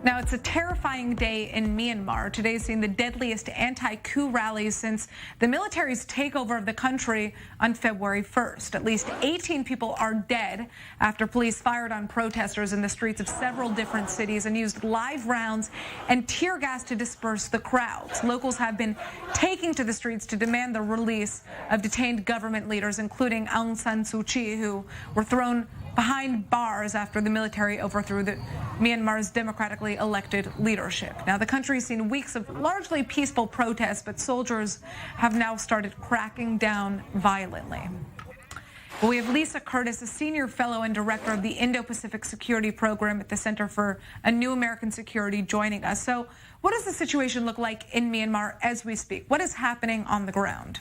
Now, it's a terrifying day in Myanmar. Today's seen the deadliest anti-coup rallies since the military's takeover of the country on February 1st. At least 18 people are dead after police fired on protesters in the streets of several different cities and used live rounds and tear gas to disperse the crowds. Locals have been taking to the streets to demand the release of detained government leaders, including Aung San Suu Kyi, who were thrown behind bars after the military overthrew Myanmar's democratically elected leadership. Now, the country's seen weeks of largely peaceful protests, but soldiers have now started cracking down violently. Well, we have Lisa Curtis, a senior fellow and director of the Indo-Pacific Security Program at the Center for a New American Security, joining us. So what does the situation look like in Myanmar as we speak? What is happening on the ground?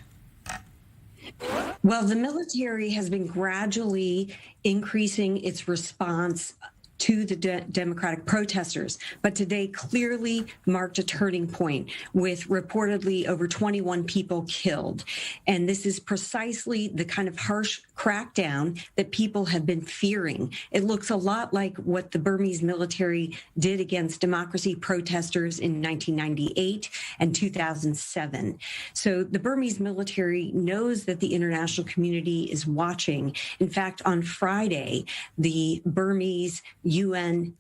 Well, the military has been gradually increasing its response to the democratic protesters, but today clearly marked a turning point with reportedly over 21 people killed. And this is precisely the kind of harsh crackdown that people have been fearing. It looks a lot like what the Burmese military did against democracy protesters in 1998 and 2007. So the Burmese military knows that the international community is watching. In fact, on Friday, the Burmese UN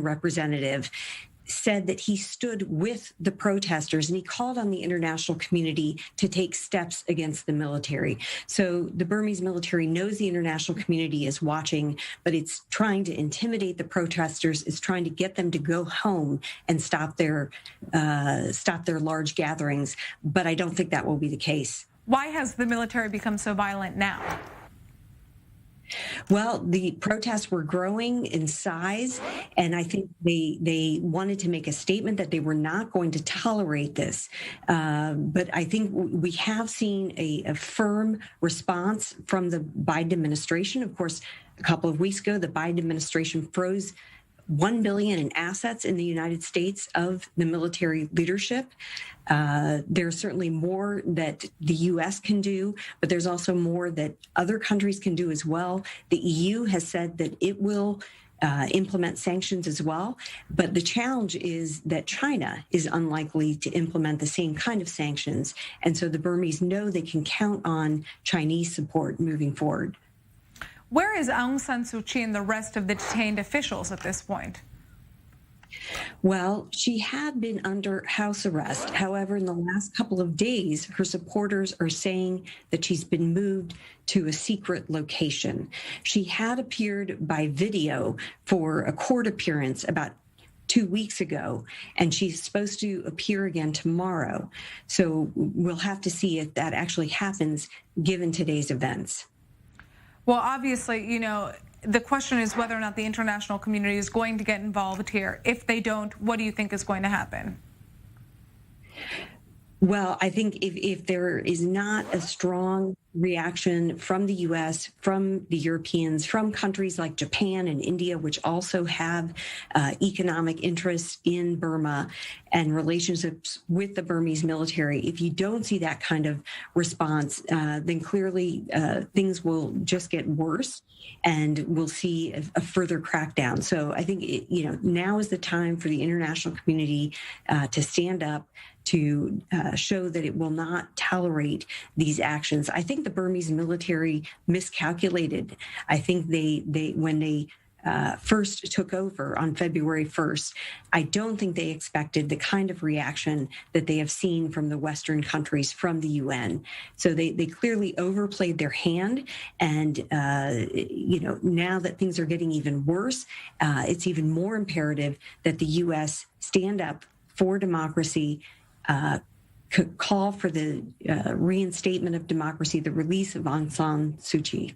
representative said that he stood with the protesters and he called on the international community to take steps against the military. So the Burmese military knows the international community is watching, but it's trying to intimidate the protesters. It's trying to get them to go home and stop their large gatherings. But I don't think that will be the case. Why has the military become so violent now? Well, the protests were growing in size, and I think they wanted to make a statement that they were not going to tolerate this. But I think we have seen a firm response from the Biden administration. Of course, a couple of weeks ago, the Biden administration froze $1 billion in assets in the United States of the military leadership. There's certainly more that the U.S. can do, but there's also more that other countries can do as well. The EU has said that it will implement sanctions as well. But the challenge is that China is unlikely to implement the same kind of sanctions. And so the Burmese know they can count on Chinese support moving forward. Where is Aung San Suu Kyi and the rest of the detained officials at this point? Well, she had been under house arrest. However, in the last couple of days, her supporters are saying that she's been moved to a secret location. She had appeared by video for a court appearance about 2 weeks ago, and she's supposed to appear again tomorrow. So we'll have to see if that actually happens given today's events. Well, obviously, the question is whether or not the international community is going to get involved here. If they don't, what do you think is going to happen? Well, I think if there is not a strong reaction from the U.S., from the Europeans, from countries like Japan and India, which also have economic interests in Burma and relationships with the Burmese military, if you don't see that kind of response, then clearly things will just get worse and we'll see a further crackdown. So I think, now is the time for the international community to stand up, to show that it will not tolerate these actions. I think the Burmese military miscalculated. I think when they first took over on February 1st, I don't think they expected the kind of reaction that they have seen from the Western countries, from the UN. So they clearly overplayed their hand. And, now that things are getting even worse, it's even more imperative that the U.S. stand up for democracy, call for the reinstatement of democracy, the release of Aung San Suu Kyi.